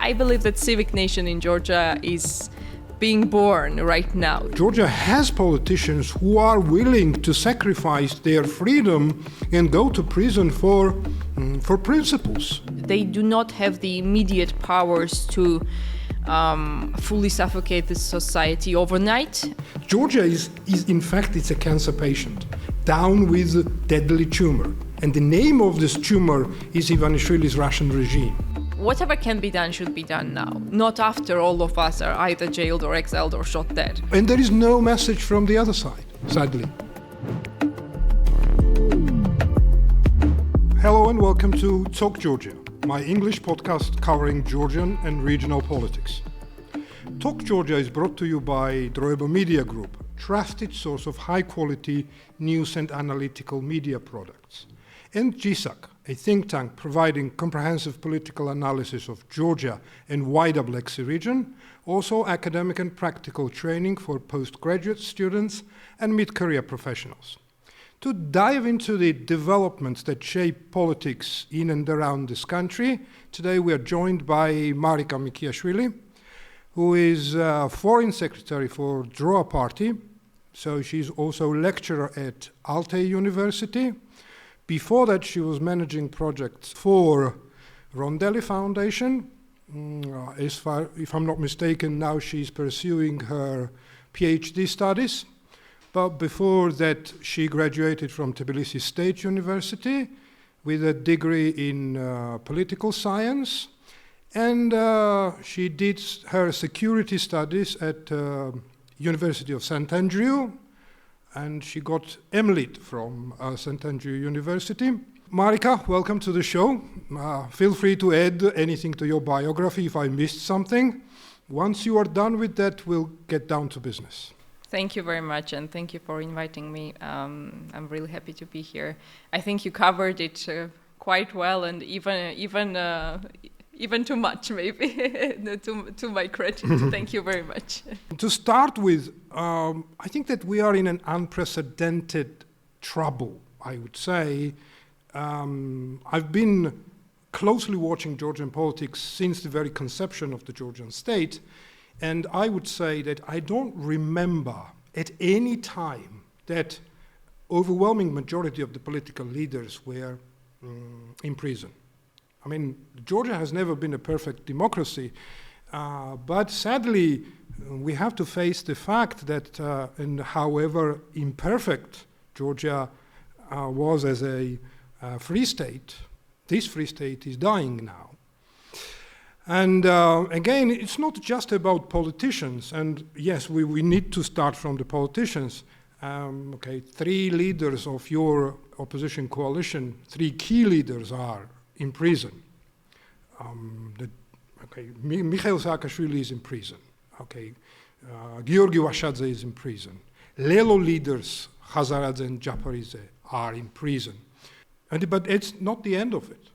I believe that civic nation in Georgia is being born right now. Georgia has politicians who are willing to sacrifice their freedom and go to prison for principles. They do not have the immediate powers to fully suffocate the society overnight. Georgia is in fact, it's a cancer patient, down with a deadly tumor. And the name of this tumor is Ivanishvili's Russian regime. Whatever can be done should be done now, not after all of us are either jailed or exiled or shot dead. And there is no message from the other side, sadly. Hello and welcome to Talk Georgia, my English podcast covering Georgian and regional politics. Talk Georgia is brought to you by Droeba Media Group, trusted source of high-quality news and analytical media products, and GSAC, a think tank providing comprehensive political analysis of Georgia and wider Black Sea region, also academic and practical training for postgraduate students and mid-career professionals. To dive into the developments that shape politics in and around this country, today we are joined by Marika Mikiashvili, who is Foreign Secretary for Droa Party. So she's also lecturer at Aalto University. Before that, she was managing projects for Rondelli Foundation. If I'm not mistaken, now she's pursuing her PhD studies. But before that, she graduated from Tbilisi State University with a degree in political science. And she did her security studies at University of St. Andrew. And she got MLit from St. Andrew University. Marika, welcome to the show. Feel free to add anything to your biography if I missed something. Once you are done with that, we'll get down to business. Thank you very much, and thank you for inviting me. I'm really happy to be here. I think you covered it quite well, and even too much, maybe, to my credit. Thank you very much. To start with, I think that we are in an unprecedented trouble, I would say. I've been closely watching Georgian politics since the very conception of the Georgian state, and I would say that I don't remember at any time that overwhelming majority of the political leaders were in prison. I mean, Georgia has never been a perfect democracy, but sadly, we have to face the fact that, and however imperfect Georgia was as a free state, this free state is dying now. And again, it's not just about politicians, and yes, we need to start from the politicians. Three leaders of your opposition coalition, three key leaders are in prison. Mikhail Saakashvili is in prison. Giorgi Rukhadze is in prison. Lelo leaders, Khazaradze and Japaridze, are in prison. But it's not the end of it.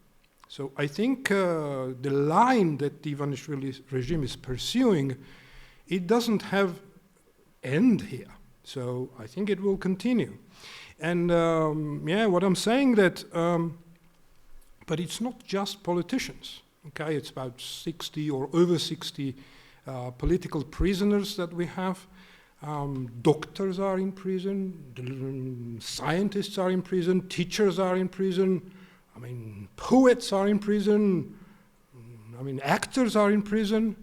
So I think the line that the Ivanishvili regime is pursuing, it doesn't have end here. So I think it will continue. And what I'm saying that, but it's not just politicians. It's about 60 or over 60 political prisoners that we have. Doctors are in prison, scientists are in prison, teachers are in prison, poets are in prison, actors are in prison.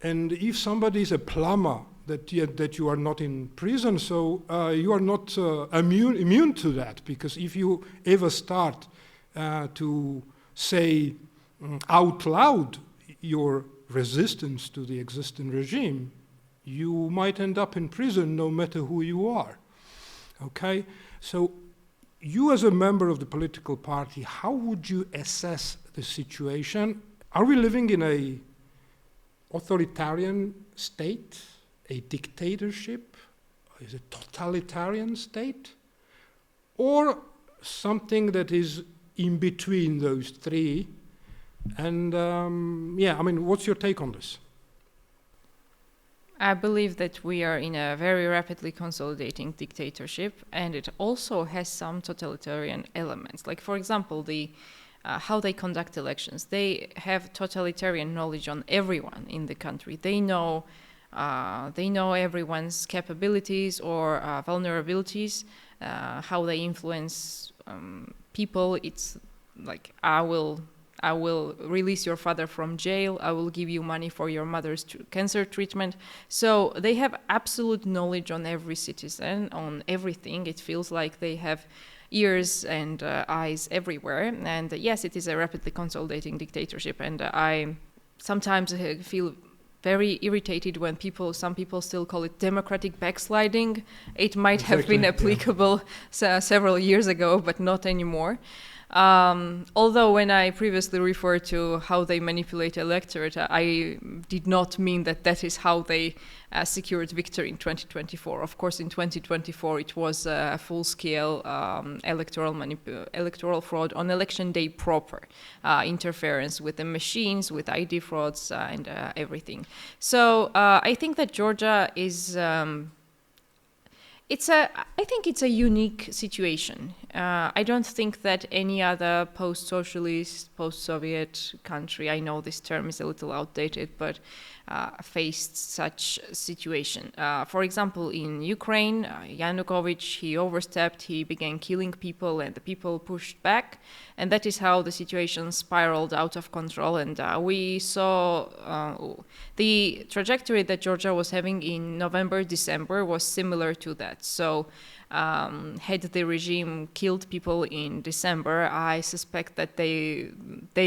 And if somebody is a plumber, that you are not in prison, so you are not immune to that, because if you ever start to say out loud your resistance to the existing regime, you might end up in prison no matter who you are. So you as a member of the political party, how would you assess the situation? Are we living in a authoritarian state, a dictatorship, is a totalitarian state, or something that is in between those three? And what's your take on this? I believe that we are in a very rapidly consolidating dictatorship, and it also has some totalitarian elements. Like, for example, the how they conduct elections. They have totalitarian knowledge on everyone in the country. They know everyone's capabilities or vulnerabilities, how they influence people. It's like, I will release your father from jail. I will give you money for your mother's cancer treatment. So they have absolute knowledge on every citizen, on everything. It feels like they have ears and eyes everywhere. And yes, it is a rapidly consolidating dictatorship. And I sometimes feel very irritated when some people still call it democratic backsliding. It might have been applicable several years ago, but not anymore. Although when I previously referred to how they manipulate electorate, I did not mean that is how they secured victory in 2024. Of course, in 2024 it was a full-scale electoral fraud on election day proper, interference with the machines, with ID frauds and everything. So I think that Georgia is. I think it's a unique situation. I don't think that any other post-socialist, post-Soviet country, I know this term is a little outdated, but faced such situation. For example, in Ukraine, Yanukovych, he overstepped, he began killing people, and the people pushed back, and that is how the situation spiraled out of control. And we saw the trajectory that Georgia was having in November, December was similar to that. So had the regime killed people in December, I suspect that they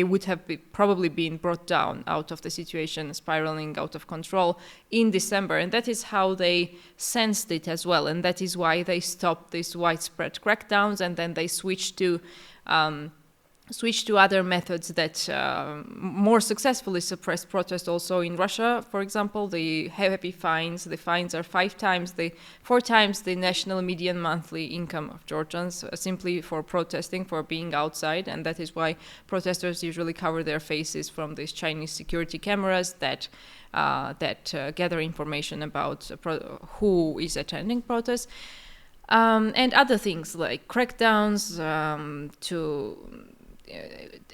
would have probably been brought down out of the situation spiraling out of control in December. And that is how they sensed it as well. And that is why they stopped these widespread crackdowns, and then they switched to other methods that more successfully suppressed protest also in Russia. For example, the heavy fines. The fines are 4 times the national median monthly income of Georgians simply for protesting, for being outside. And that is why protesters usually cover their faces from these Chinese security cameras that gather information about who is attending protests. And other things like crackdowns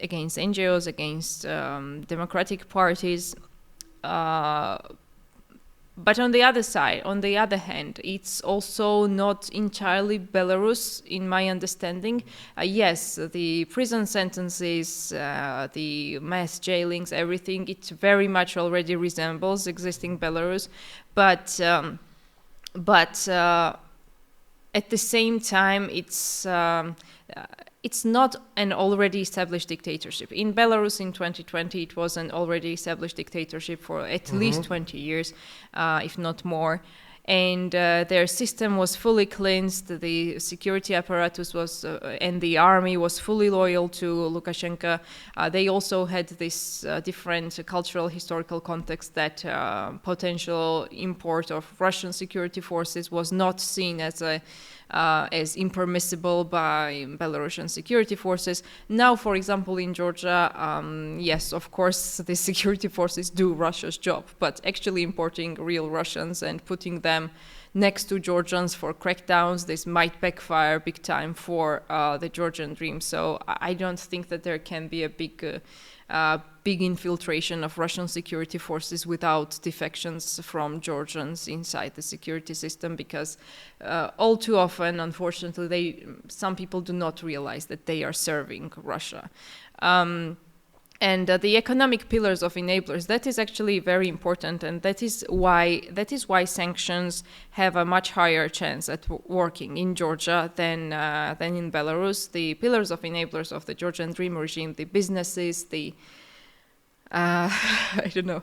against NGOs, against democratic parties. But on the other hand, it's also not entirely Belarus, in my understanding. Yes, the prison sentences, the mass jailings, everything, it very much already resembles existing Belarus. But at the same time, it's not an already established dictatorship. In Belarus in 2020, it was an already established dictatorship for at least 20 years, if not more. And their system was fully cleansed. The security apparatus and the army was fully loyal to Lukashenko. They also had this different cultural, historical context that potential import of Russian security forces was not seen as impermissible by Belarusian security forces. Now, for example, in Georgia, yes, of course, the security forces do Russia's job, but actually importing real Russians and putting them next to Georgians for crackdowns, this might backfire big time for the Georgian dream. So I don't think that there can be a big infiltration of Russian security forces without defections from Georgians inside the security system, because all too often, unfortunately, some people do not realize that they are serving Russia. And the economic pillars of enablers, that is actually very important, and that is why sanctions have a much higher chance at working in Georgia than in Belarus. The pillars of enablers of the Georgian Dream regime, the businesses, I don't know,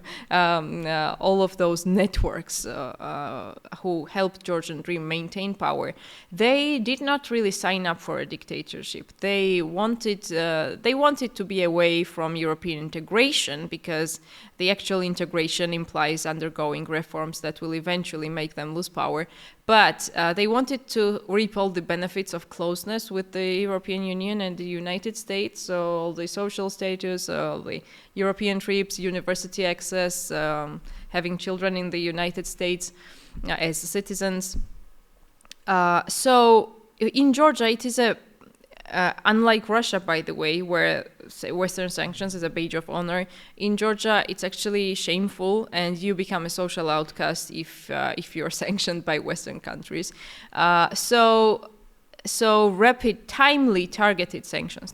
all of those networks who helped Georgian Dream maintain power, they did not really sign up for a dictatorship. They wanted to be away from European integration, because the actual integration implies undergoing reforms that will eventually make them lose power. But they wanted to reap all the benefits of closeness with the European Union and the United States, so all the social status, all the European trips, university access, having children in the United States as citizens. So in Georgia, it is unlike Russia, by the way, where Western sanctions is a badge of honor, in Georgia it's actually shameful, and you become a social outcast if you're sanctioned by Western countries. So rapid, timely targeted sanctions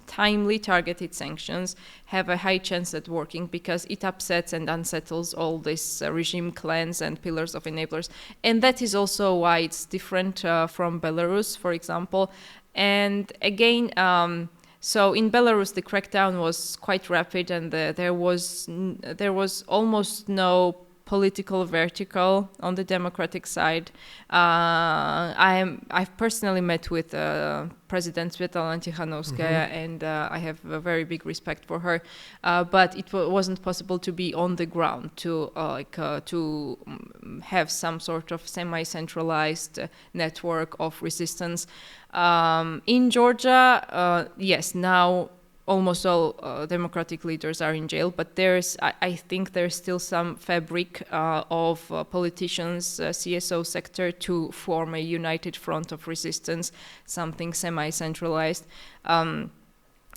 have a high chance at working, because it upsets and unsettles all these regime clans and pillars of enablers. And that is also why it's different from Belarus, for example. And again, so in Belarus, the crackdown was quite rapid, and there was almost no political vertical on the democratic side. I've personally met with President Svetlana Tikhanovskaya, and I have a very big respect for her. But it wasn't possible to be on the ground to have some sort of semi-centralized network of resistance. In Georgia, yes, now almost all democratic leaders are in jail, but I think there's still some fabric of politicians, CSO sector, to form a united front of resistance, something semi-centralized, and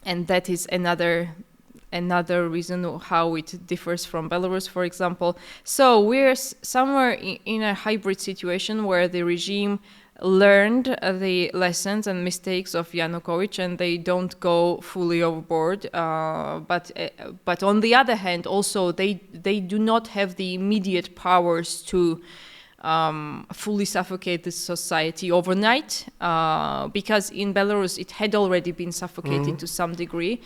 that is another reason how it differs from Belarus, for example. So we're somewhere in a hybrid situation where the regime learned the lessons and mistakes of Yanukovych, and they don't go fully overboard. But on the other hand, also they do not have the immediate powers to fully suffocate the society overnight, because in Belarus it had already been suffocated to some degree,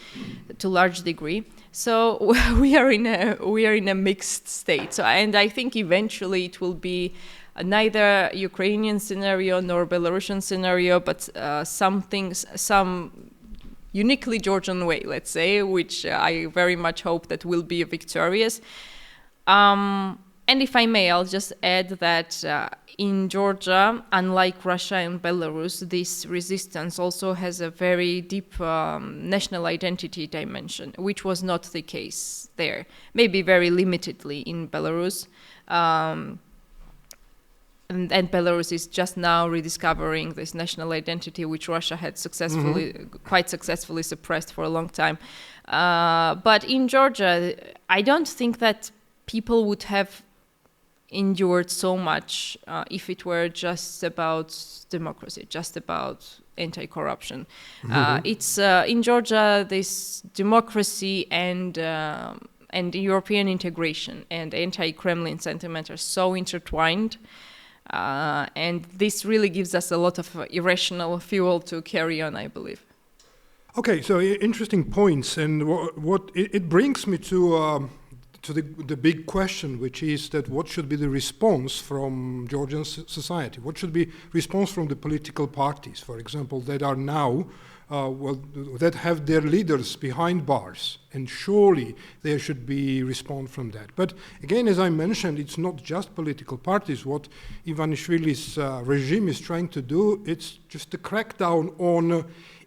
to large degree. So we are in a mixed state. So, and I think eventually it will be neither Ukrainian scenario nor Belarusian scenario, but some uniquely Georgian way, let's say, which I very much hope that will be victorious. And if I may, I'll just add that in Georgia, unlike Russia and Belarus, this resistance also has a very deep national identity dimension, which was not the case there, maybe very limitedly in Belarus. And Belarus is just now rediscovering this national identity, which Russia had quite successfully suppressed for a long time. But in Georgia, I don't think that people would have endured so much if it were just about democracy, just about anti-corruption. It's in Georgia, this democracy and European integration and anti-Kremlin sentiment are so intertwined. And this really gives us a lot of irrational fuel to carry on, I believe. Okay, so interesting points, and what it brings me to the big question, which is that what should be the response from Georgian society? What should be response from the political parties, for example, that are now that have their leaders behind bars, and surely there should be response from that. But again, as I mentioned, it's not just political parties. What Ivanishvili's regime is trying to do, it's just a crackdown on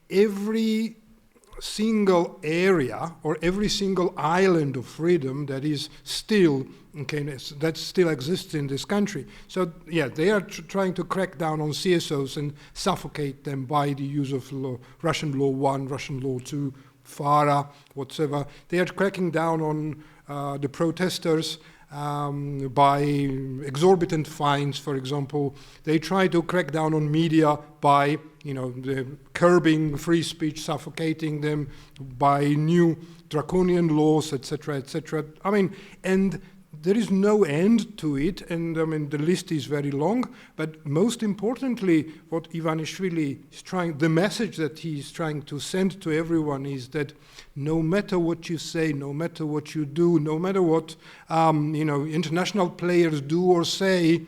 every single area or every single island of freedom that is still that still exists in this country. So yeah, they are trying to crack down on CSOs and suffocate them by the use of Russian law 1, Russian law 2, FARA, whatever. They are cracking down on the protesters by exorbitant fines, for example. They try to crack down on media by, curbing free speech, suffocating them by new draconian laws, etc., etc. And there is no end to it, and the list is very long. But most importantly, what Ivanishvili is the message that he is trying to send to everyone is that no matter what you say, no matter what you do, no matter what international players do or say,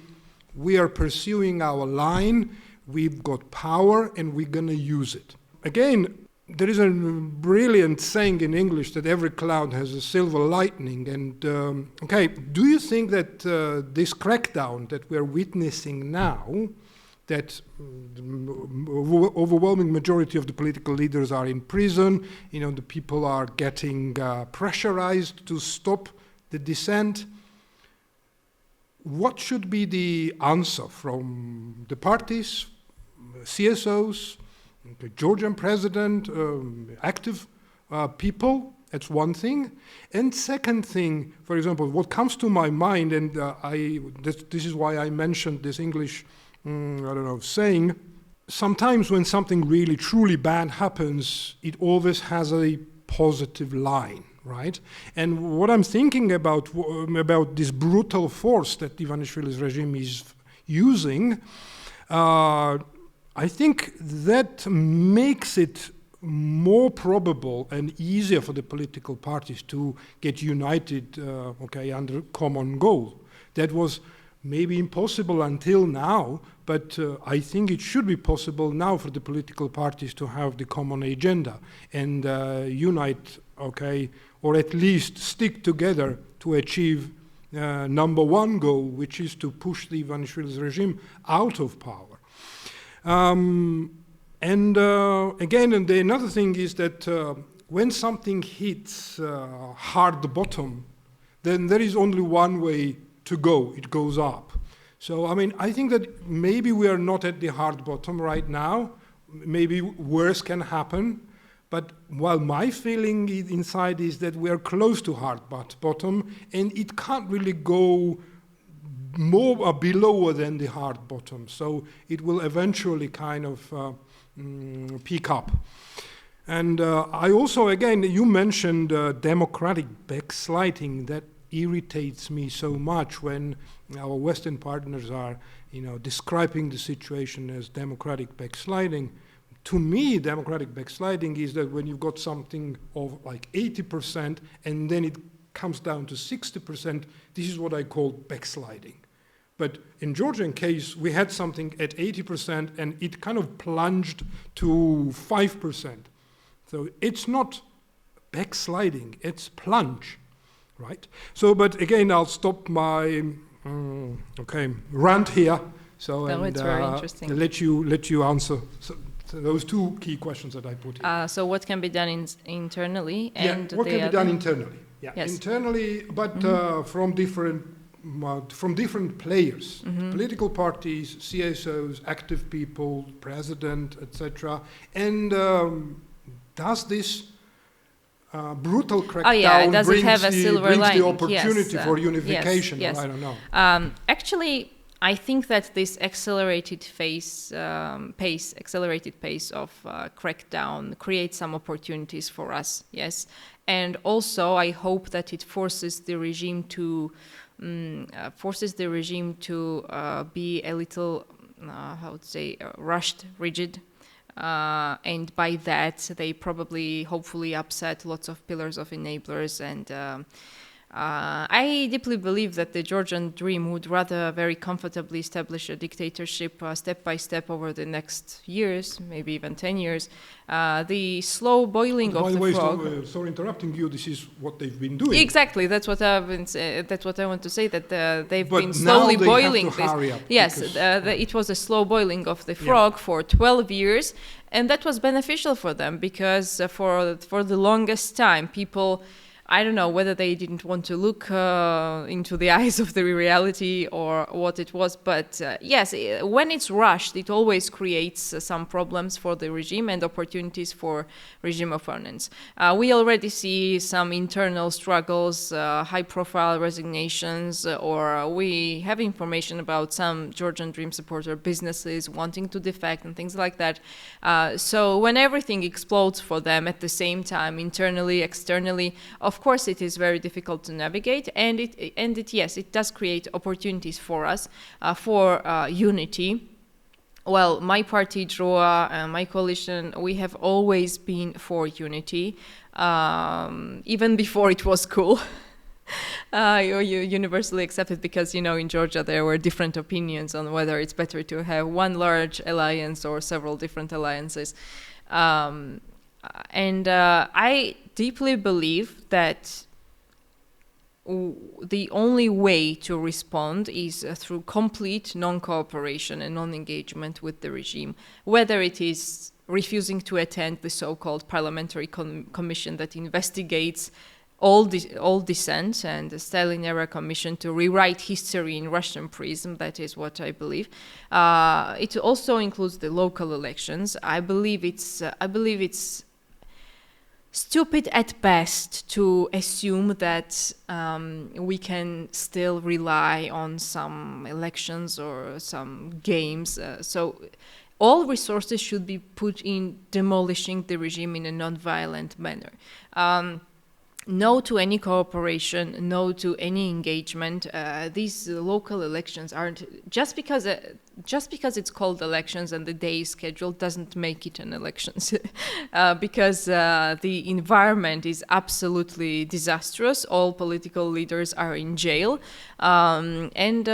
we are pursuing our line. We've got power, and we're going to use it. Again, there is a brilliant saying in English that every cloud has a silver lining. And do you think that this crackdown that we're witnessing now, that the overwhelming majority of the political leaders are in prison, the people are getting pressurized to stop the dissent, what should be the answer from the parties, CSOs, Georgian president, active people. That's one thing. And second thing, for example, what comes to my mind, and this is why I mentioned this English, saying, sometimes when something really truly bad happens, it always has a positive line, right? And what I'm thinking about this brutal force that Ivanishvili's regime is using, I think that makes it more probable and easier for the political parties to get united, under a common goal. That was maybe impossible until now, but I think it should be possible now for the political parties to have the common agenda and unite, or at least stick together to achieve number one goal, which is to push the Ivanishvili's regime out of power. Another thing is that when something hits hard bottom, then there is only one way to go. It goes up. So, I think that maybe we are not at the hard bottom right now. Maybe worse can happen. But while my feeling inside is that we are close to hard bottom, and it can't really go more or below than the hard bottom. So it will eventually kind of peak up. And I also, again, you mentioned democratic backsliding. That irritates me so much when our Western partners are, describing the situation as democratic backsliding. To me, democratic backsliding is that when you've got something of like 80% and then it comes down to 60%, this is what I call backsliding. But in Georgian case, we had something at 80% and it kind of plunged to 5%. So it's not backsliding, it's plunge, right? So, but again, I'll stop my rant here. So, it's very interesting. Let you answer those two key questions that I put here. So what can be done internally? And what can be done internally? Yeah, yes. Internally, but from different players, political parties, CSOs, active people, president, etc. And does this brutal crackdown does it have a silver lining? The opportunity for unification? Yes. I don't know. Actually, I think that this accelerated pace of crackdown creates some opportunities for us. Yes, and also I hope that it forces the regime to be a little, rushed, rigid. And by that, they probably, hopefully, upset lots of pillars of enablers. And I deeply believe that the Georgian dream would rather very comfortably establish a dictatorship step by step over the next years, maybe even 10 years. The slow boiling of the frog. Sorry interrupting you. This is what they've been doing. Exactly. That's what I've been. That's what I want to say. That they've been slowly boiling this. Hurry up, yes, it was a slow boiling of the frog for 12 years, and that was beneficial for them because for the longest time, people. I don't know whether they didn't want to look into the eyes of the reality or what it was, but yes, when it's rushed, it always creates some problems for the regime and opportunities for regime opponents. We already see some internal struggles, high-profile resignations, or we have information about some Georgian Dream supporter businesses wanting to defect and things like that. So when everything explodes for them at the same time, internally, externally, of course, it is very difficult to navigate, and it does create opportunities for us for unity. Well, my party, Droa, my coalition, we have always been for unity, even before it was cool. Universally accepted because, in Georgia there were different opinions on whether it's better to have one large alliance or several different alliances. And I deeply believe that the only way to respond is through complete non-cooperation and non-engagement with the regime, whether it is refusing to attend the so-called parliamentary commission that investigates all dissent and the Stalin-era commission to rewrite history in Russian prism. That is what I believe. It also includes the local elections. I believe it's stupid at best to assume that we can still rely on some elections or some games. So all resources should be put in demolishing the regime in a non-violent manner. No to any cooperation, no to any engagement. These local elections aren't just because it's called elections and the day is scheduled doesn't make it an elections, because the environment is absolutely disastrous. All political leaders are in jail, and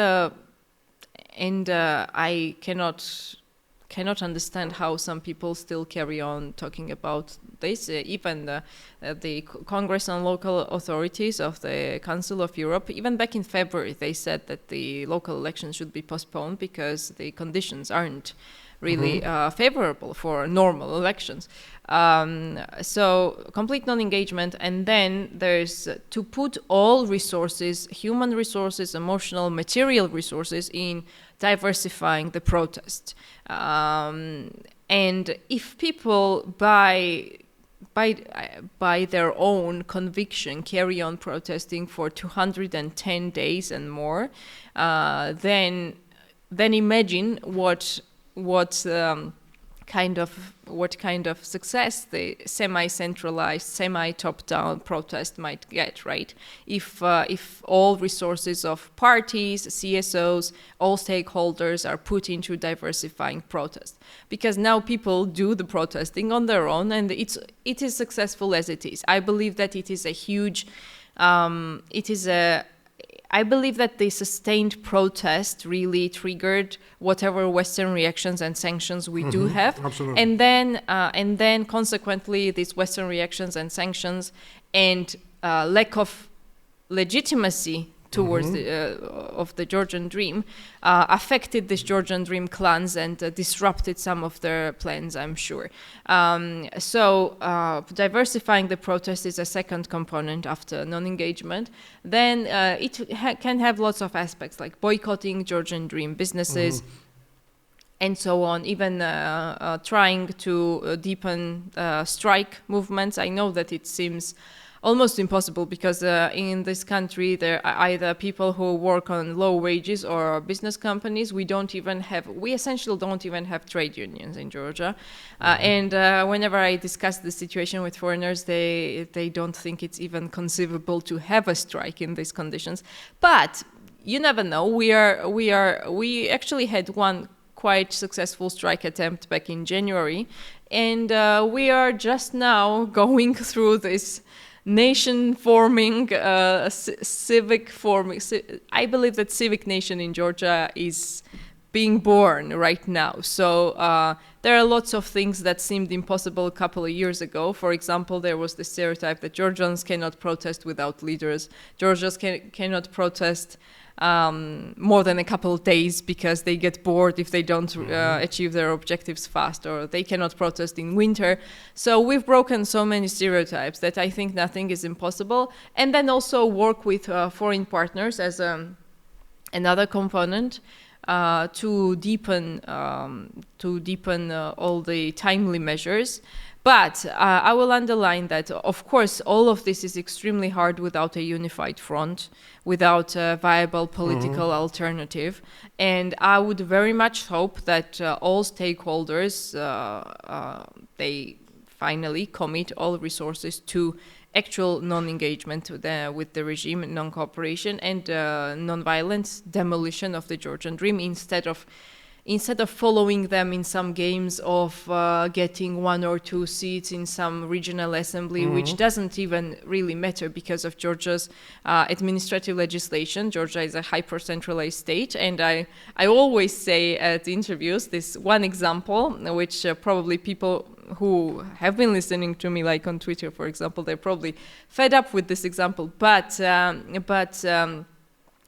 I cannot understand how some people still carry on talking about this. Even the Congress on Local Authorities of the Council of Europe, even back in February, they said that the local elections should be postponed because the conditions aren't really favorable for normal elections. So complete non-engagement, and then there's to put all resources, human resources, emotional, material resources, in diversifying the protest. And if people by their own conviction carry on protesting for 210 days and more, then imagine what kind of success the semi-centralized, semi-top-down protest might get, right? If all resources of parties, CSOs, all stakeholders are put into diversifying protest, because now people do the protesting on their own, and it is successful as it is. I believe that it is a huge, I believe that the sustained protest really triggered whatever Western reactions and sanctions we do have. Absolutely. And then consequently, these Western reactions and sanctions and lack of legitimacy towards of the Georgian dream affected this Georgian dream clans and disrupted some of their plans, I'm sure. So diversifying the protest is a second component after non-engagement. Then it can have lots of aspects, like boycotting Georgian dream businesses, and so on, even trying to deepen strike movements. I know that it seems almost impossible, because in this country there are either people who work on low wages or business companies. We essentially don't even have trade unions in Georgia. And whenever I discuss the situation with foreigners, they don't think it's even conceivable to have a strike in these conditions. But you never know. We actually had one quite successful strike attempt back in January, and we are just now going through this nation forming, civic forming. I believe that civic nation in Georgia is being born right now. So there are lots of things that seemed impossible a couple of years ago. For example, there was the stereotype that Georgians cannot protest without leaders. Georgians cannot protest more than a couple of days because they get bored if they don't achieve their objectives fast, or they cannot protest in winter. So we've broken so many stereotypes that I think nothing is impossible. And then also work with foreign partners as another component to deepen all the timely measures. But I will underline that, of course, all of this is extremely hard without a unified front, without a viable political alternative. And I would very much hope that all stakeholders, they finally commit all resources to actual non-engagement with the regime, non-cooperation, and non-violent demolition of the Georgian dream, instead of following them in some games of getting 1 or 2 seats in some regional assembly, which doesn't even really matter because of Georgia's administrative legislation. Georgia is a hyper-centralized state, and I always say at interviews this one example, which probably people who have been listening to me, like on Twitter, for example, they're probably fed up with this example, but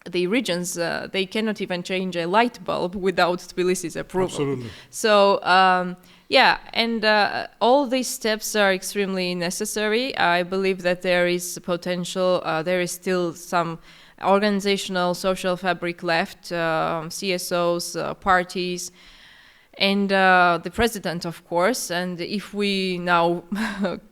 the regions, they cannot even change a light bulb without Tbilisi's approval. Absolutely. So Yeah, and all these steps are extremely necessary. I believe that there is potential, there is still some organizational social fabric left, CSOs, parties, and the president, of course. And if we now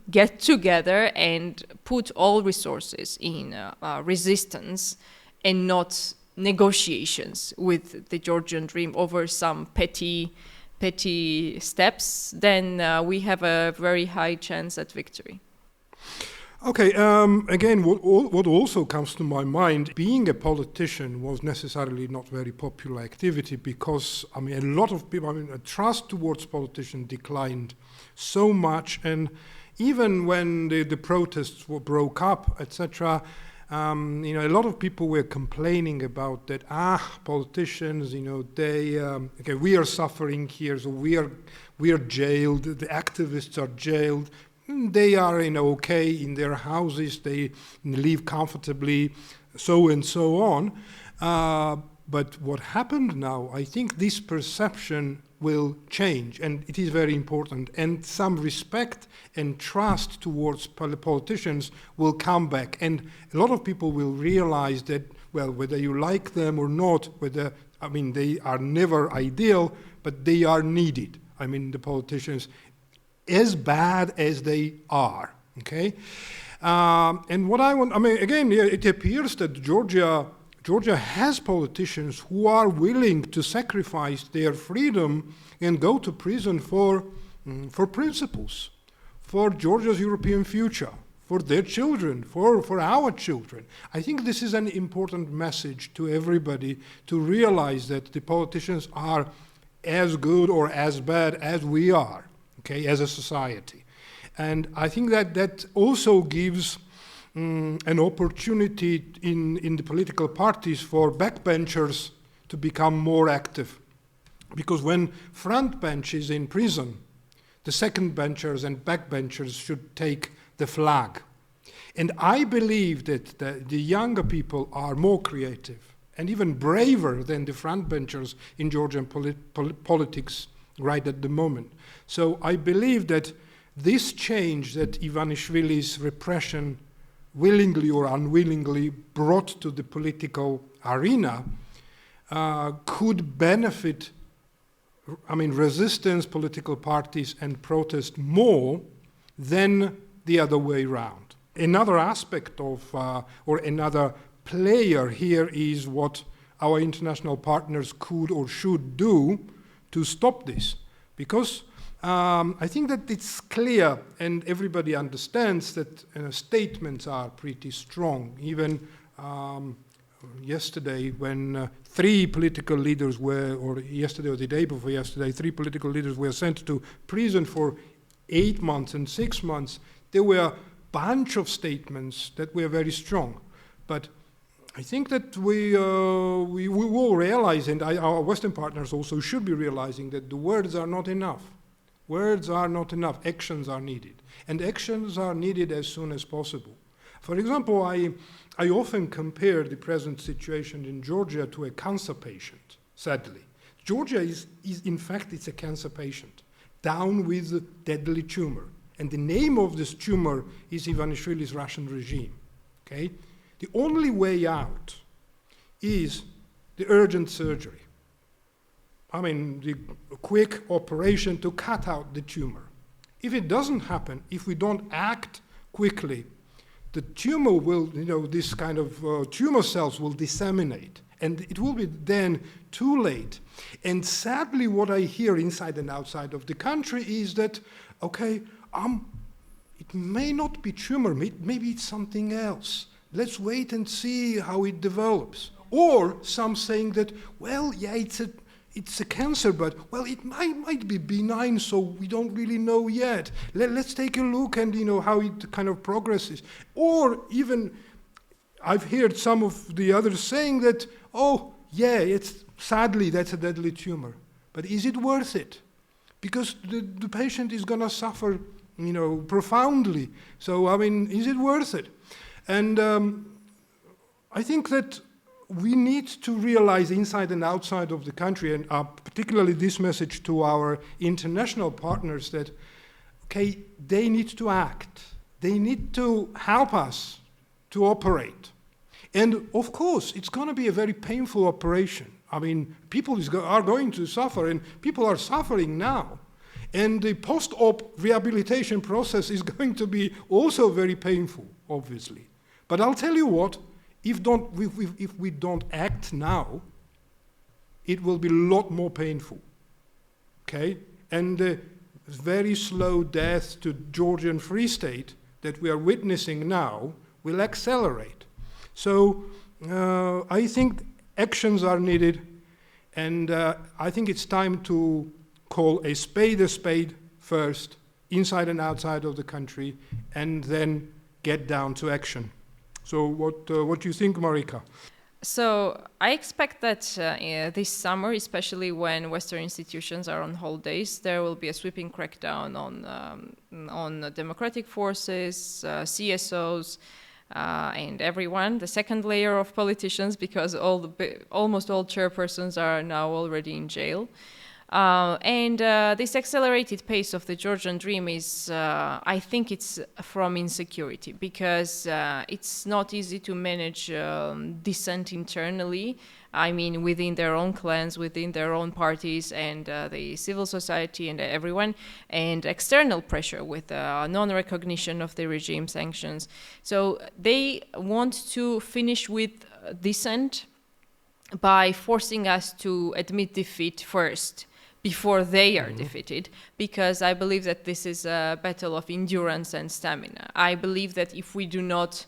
get together and put all resources in resistance and not negotiations with the Georgian dream over some petty steps, then we have a very high chance at victory. Okay, again, what also comes to my mind, being a politician was necessarily not very popular activity because, I mean, a lot of people, trust towards politicians declined so much, and even when the protests broke up, etc., a lot of people were complaining about that. Politicians, they, we are suffering here, so we are jailed. The activists are jailed. They are, okay in their houses. They live comfortably, so and so on. But what happened now? I think this perception will change, and it is very important. And some respect and trust towards politicians will come back, and a lot of people will realize that, well, whether you like them or not, they are never ideal, but they are needed. The politicians, as bad as they are, okay? And what I want, again, it appears that Georgia has politicians who are willing to sacrifice their freedom and go to prison for principles, for Georgia's European future, for their children, for our children. I think this is an important message to everybody to realize that the politicians are as good or as bad as we are, okay, as a society. And I think that also gives an opportunity in the political parties for backbenchers to become more active. Because when front bench is in prison, the second benchers and backbenchers should take the flag. And I believe that the younger people are more creative and even braver than the front benchers in Georgian politics right at the moment. So I believe that this change that Ivanishvili's repression willingly or unwillingly brought to the political arena could benefit, resistance, political parties, and protest more than the other way around. Another aspect of, or another player here is what our international partners could or should do to stop this. Because I think that it's clear and everybody understands that statements are pretty strong. Even yesterday when three political leaders or yesterday or the day before yesterday, three political leaders were sent to prison for 8 months and 6 months, there were a bunch of statements that were very strong. But I think that we will realize, and our Western partners also should be realizing, that the words are not enough. Words are not enough, actions are needed. And actions are needed as soon as possible. For example, I often compare the present situation in Georgia to a cancer patient, sadly. Georgia is in fact, it's a cancer patient, down with a deadly tumor. And the name of this tumor is Ivanishvili's Russian regime, okay? The only way out is the urgent surgery. The quick operation to cut out the tumor. If it doesn't happen, if we don't act quickly, the tumor will, this kind of tumor cells will disseminate, and it will be then too late. And sadly, what I hear inside and outside of the country is that, okay, it may not be tumor, maybe it's something else. Let's wait and see how it develops. Or some saying that, well, yeah, it's a cancer, but, well, it might be benign, so we don't really know yet. Let's take a look and, how it kind of progresses. Or even, I've heard some of the others saying that, oh, yeah, sadly, that's a deadly tumor. But is it worth it? Because the patient is going to suffer, profoundly. So, is it worth it? And I think that we need to realize inside and outside of the country, and particularly this message to our international partners, that, okay, they need to act. They need to help us to operate. And of course, it's going to be a very painful operation. I mean, people are going to suffer, and people are suffering now. And the post-op rehabilitation process is going to be also very painful, obviously. But I'll tell you what, if we don't act now, it will be a lot more painful, okay? And the very slow death to Georgian Free State that we are witnessing now will accelerate. So I think actions are needed, and I think it's time to call a spade first, inside and outside of the country, and then get down to action. So what do you think, Marika? So I expect that this summer, especially when Western institutions are on holidays, there will be a sweeping crackdown on democratic forces, CSOs, and everyone. The second layer of politicians, because almost all chairpersons are now already in jail. And this accelerated pace of the Georgian dream is, I think it's from insecurity, because it's not easy to manage dissent internally. I mean, within their own clans, within their own parties, and the civil society and everyone, and external pressure with non-recognition of the regime sanctions. So they want to finish with dissent by forcing us to admit defeat first, before they are defeated, because I believe that this is a battle of endurance and stamina. I believe that if we do not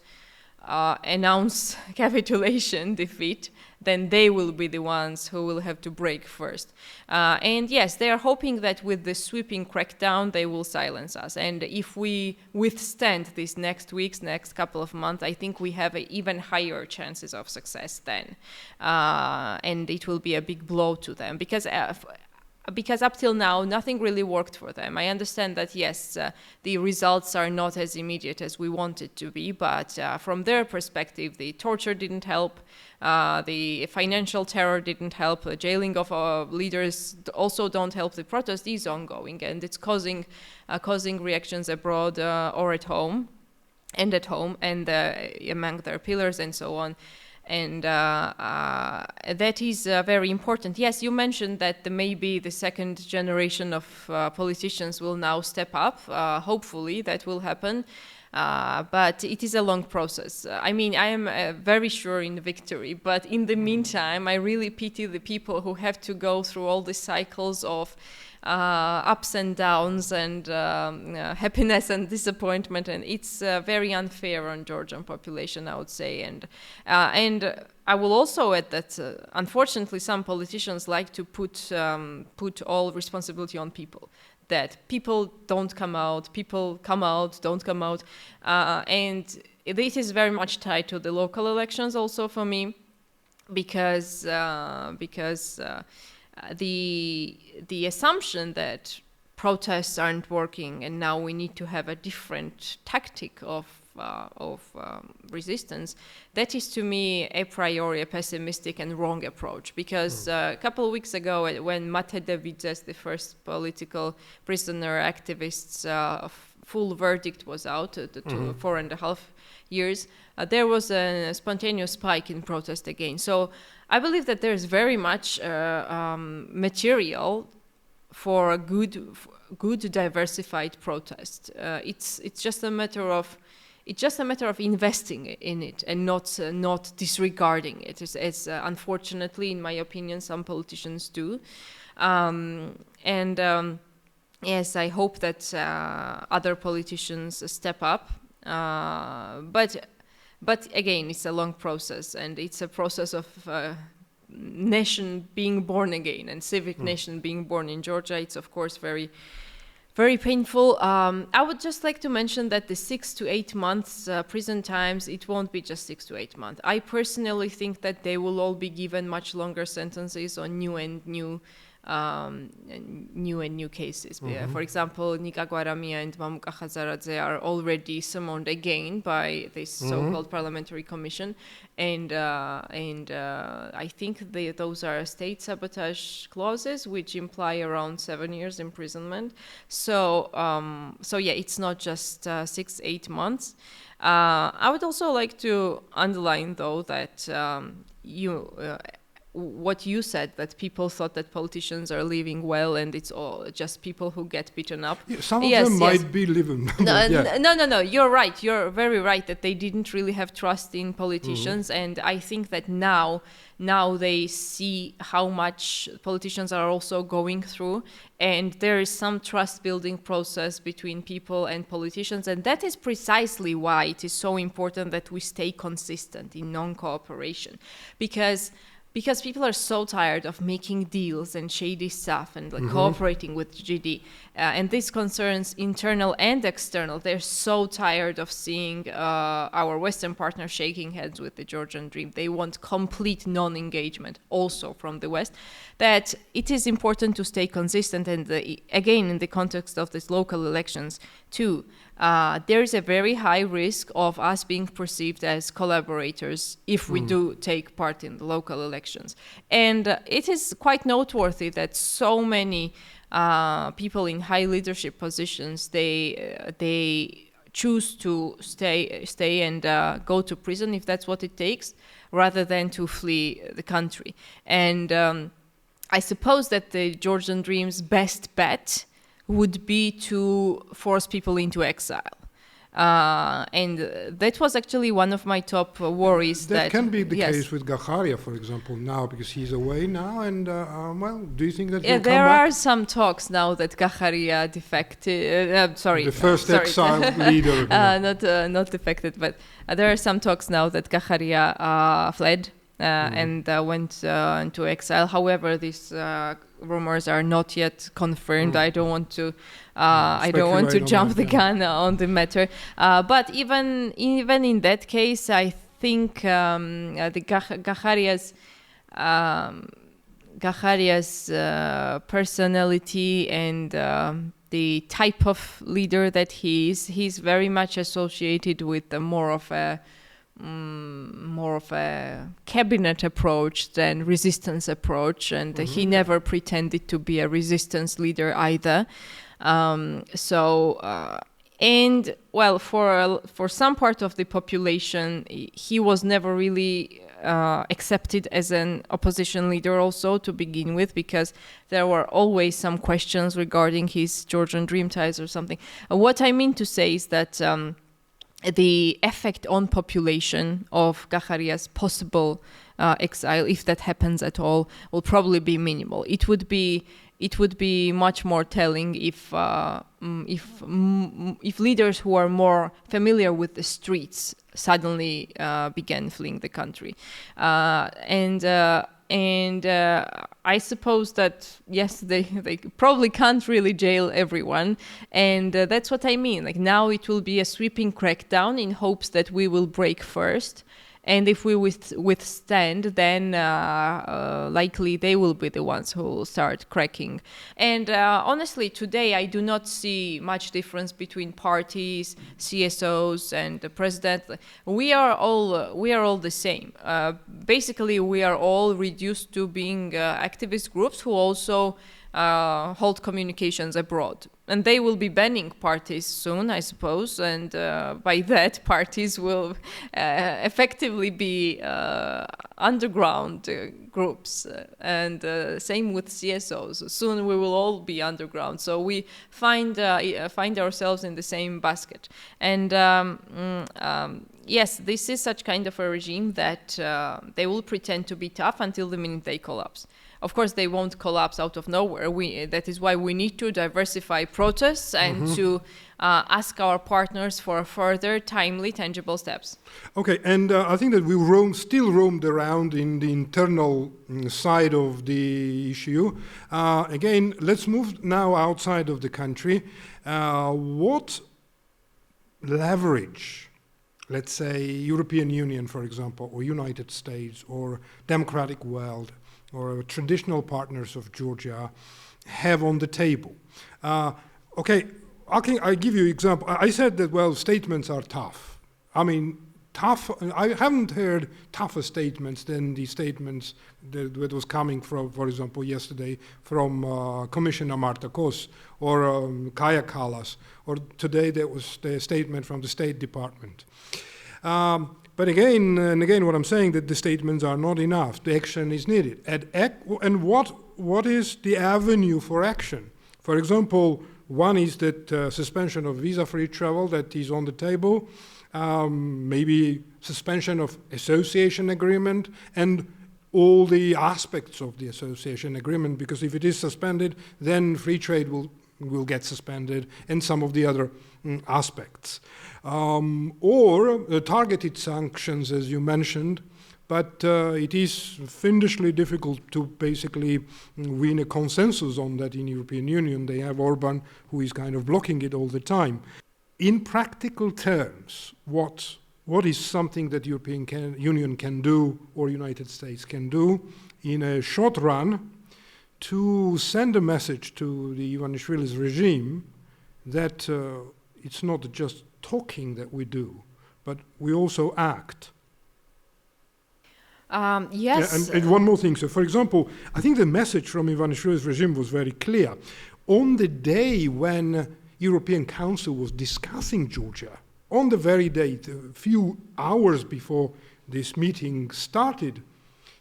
announce capitulation, defeat, then they will be the ones who will have to break first. And yes, they are hoping that with the sweeping crackdown, they will silence us. And if we withstand these next weeks, next couple of months, I think we have even higher chances of success then. And it will be a big blow to them, because up till now, nothing really worked for them. I understand that, yes, the results are not as immediate as we want it to be, but from their perspective, the torture didn't help, the financial terror didn't help, the jailing of leaders also don't help. The protest is ongoing, and it's causing reactions abroad or at home, and among their pillars and so on. And that is very important. Yes, you mentioned that maybe the second generation of politicians will now step up. Hopefully that will happen. But it is a long process. I mean, I am very sure in victory, but in the meantime, I really pity the people who have to go through all the cycles of ups and downs and happiness and disappointment, and it's very unfair on Georgian population, I would say. And I will also add that unfortunately some politicians like to put all responsibility on people. That people don't come out, people come out, don't come out, and this is very much tied to the local elections also for me, because the assumption that protests aren't working and now we need to have a different tactic of resistance, that is to me a priori a pessimistic and wrong approach, because a couple of weeks ago when Mate Davidzes, the first political prisoner activist's full verdict was out to 4.5 years, there was a spontaneous spike in protest again. So I believe that there's very much material for a good diversified protest. It's just a matter of investing in it and not disregarding it, as unfortunately, in my opinion, some politicians do. Yes, I hope that other politicians step up. But again, it's a long process, and it's a process of nation being born again and civic nation being born in Georgia. It's of course very, very painful. I would just like to mention that the 6 to 8 months prison times, it won't be just 6 to 8 months. I personally think that they will all be given much longer sentences on new new cases. For example, Nika Gwaramia and Mamuka Khazaradze are already summoned again by this so-called parliamentary commission, and I think those are state sabotage clauses, which imply around 7 years imprisonment. So yeah, it's not just 6-8 months. I would also like to underline, though, that what you said, that people thought that politicians are living well and it's all just people who get beaten up. Yeah, some of them might be living No, you're right. You're very right that they didn't really have trust in politicians. And I think that now they see how much politicians are also going through, and there is some trust building process between people and politicians, and that is precisely why it is so important that we stay consistent in non-cooperation, because people are so tired of making deals and shady stuff and cooperating with GD. And this concerns internal and external. They're so tired of seeing our Western partners shaking heads with the Georgian dream. They want complete non-engagement also from the West, that it is important to stay consistent. And again, in the context of these local elections too, there is a very high risk of us being perceived as collaborators if we do take part in the local elections. And it is quite noteworthy that so many people in high leadership positions, they choose to stay and go to prison if that's what it takes, rather than to flee the country. And I suppose that the Georgian dream's best bet would be to force people into exile. And that was actually one of my top worries. That can be the case with Gakharia, for example, now, because he's away now. And, well, do you think that he'll come there back? are some talks now that Gakharia defected. The first exiled leader. Not defected, but there are some talks now that Gakharia fled and went into exile. However, these rumors are not yet confirmed. I don't want to jump the gun on the matter. But even in that case, I think the Gacharia's personality and the type of leader that he's very much associated with more of a cabinet approach than resistance approach, and he never pretended to be a resistance leader either. And well, for some part of the population, he was never really accepted as an opposition leader also to begin with, because there were always some questions regarding his Georgian dream ties or something. What I mean to say is that the effect on population of Gacharia's possible exile, if that happens at all, will probably be minimal. It would be much more telling if leaders who are more familiar with the streets suddenly began fleeing the country, and I suppose that yes, they probably can't really jail everyone, and that's what I mean. Like, now it will be a sweeping crackdown in hopes that we will break first. And if we withstand, then likely they will be the ones who will start cracking. And honestly, today I do not see much difference between parties, CSOs, and the president. We are all the same. Basically, we are all reduced to being activist groups who also hold communications abroad. And they will be banning parties soon, I suppose, and by that, parties will effectively be underground groups, and same with CSOs. Soon we will all be underground, so we find ourselves in the same basket. And yes, this is such kind of a regime that they will pretend to be tough until the minute they collapse. Of course, they won't collapse out of nowhere. That is why we need to diversify protests and to ask our partners for further timely, tangible steps. Okay, and I think that we still roamed around in the internal side of the issue. Again, let's move now outside of the country. What leverage, let's say European Union, for example, or United States, or democratic world, or traditional partners of Georgia have on the table. Okay, I give you an example. I said that, well, statements are tough. I mean, tough. I haven't heard tougher statements than the statements that was coming from, for example, yesterday from Commissioner Marta Kos or Kaja Kallas, or today there was the statement from the State Department. But again and again, what I'm saying that the statements are not enough. The action is needed. And what is the avenue for action? For example, one is that suspension of visa-free travel that is on the table. Maybe suspension of association agreement and all the aspects of the association agreement, because if it is suspended, then free trade will get suspended and some of the other aspects. Or targeted sanctions, as you mentioned, but it is fiendishly difficult to basically win a consensus on that in European Union. They have Orban, who is kind of blocking it all the time. In practical terms, what is something that European Union can do or United States can do in a short run to send a message to the Ivanishvili's regime that it's not just talking that we do, but we also act? Yes. And one more thing. So, for example, I think the message from Ivanishvili's regime was very clear. On the day when European Council was discussing Georgia, on the very day, a few hours before this meeting started,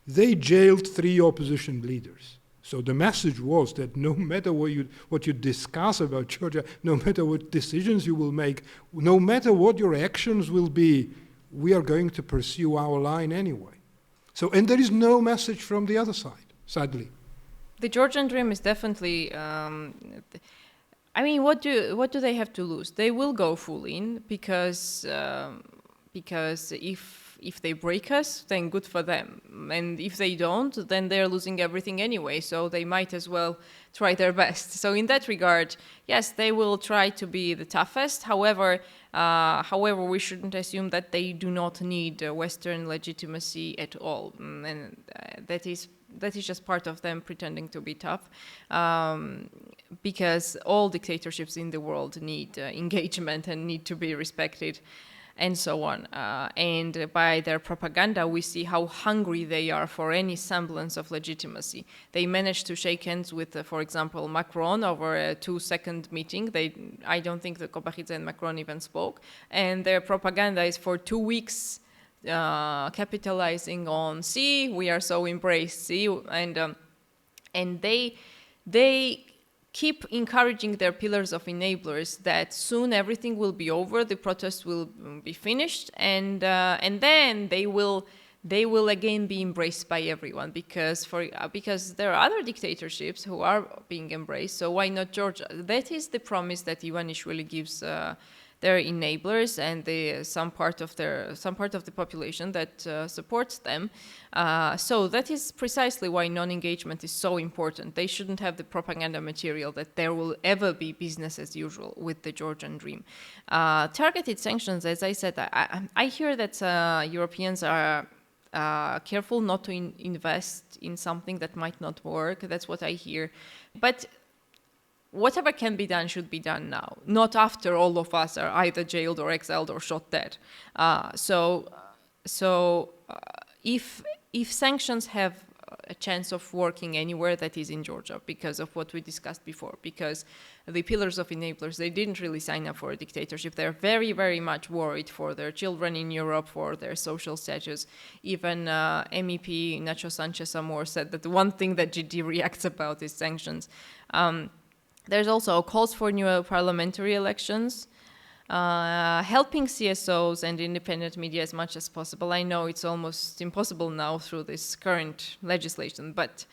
they jailed 3 opposition leaders. So the message was that no matter what you discuss about Georgia, no matter what decisions you will make, no matter what your actions will be, we are going to pursue our line anyway. So, and there is no message from the other side, sadly. The Georgian dream is definitely. I mean, what do they have to lose? They will go full in because if they break us, then good for them. And if they don't, then they're losing everything anyway. So they might as well try their best. So in that regard, yes, they will try to be the toughest. However, we shouldn't assume that they do not need Western legitimacy at all. And that is just part of them pretending to be tough, because all dictatorships in the world need engagement and need to be respected, and so on. And by their propaganda, we see how hungry they are for any semblance of legitimacy. They managed to shake hands with, for example, Macron over a 2-second meeting. I don't think that Kopakhidze and Macron even spoke. And their propaganda is for 2 weeks capitalizing on, see, we are so embraced, see, and they keep encouraging their pillars of enablers that soon everything will be over, the protest will be finished, and then they will again be embraced by everyone, because there are other dictatorships who are being embraced. So why not Georgia? That is the promise that Ivanishvili gives their enablers and some part of the population that supports them. So that is precisely why non-engagement is so important. They shouldn't have the propaganda material that there will ever be business as usual with the Georgian dream. Targeted sanctions, as I said, I hear that Europeans are careful not to invest in something that might not work. That's what I hear. But whatever can be done should be done now, not after all of us are either jailed or exiled or shot dead. If sanctions have a chance of working anywhere, that is in Georgia, because of what we discussed before, because the pillars of enablers, they didn't really sign up for a dictatorship. They're very, very much worried for their children in Europe, for their social status. Even MEP Nacho Sanchez Amor said that the one thing that GD reacts about is sanctions. There's also calls for new parliamentary elections, helping CSOs and independent media as much as possible. I know it's almost impossible now through this current legislation, but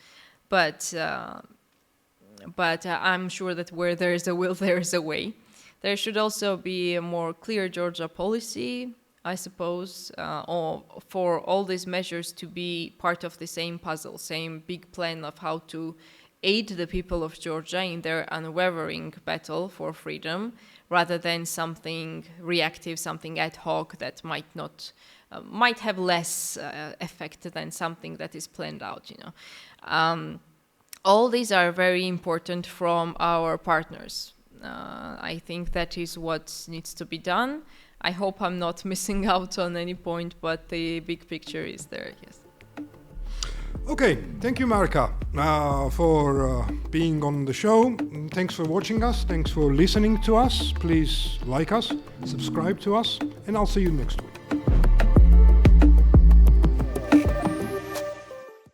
I'm sure that where there is a will, there is a way. There should also be a more clear Georgia policy, I suppose, for all these measures to be part of the same puzzle, same big plan of how to aid the people of Georgia in their unwavering battle for freedom, rather than something reactive, something ad hoc that might have less effect than something that is planned out. All these are very important from our partners. I think that is what needs to be done. I hope I'm not missing out on any point, but the big picture is there, yes. Okay, thank you, Marika, for being on the show. Thanks for watching us. Thanks for listening to us. Please like us, subscribe to us, and I'll see you next week.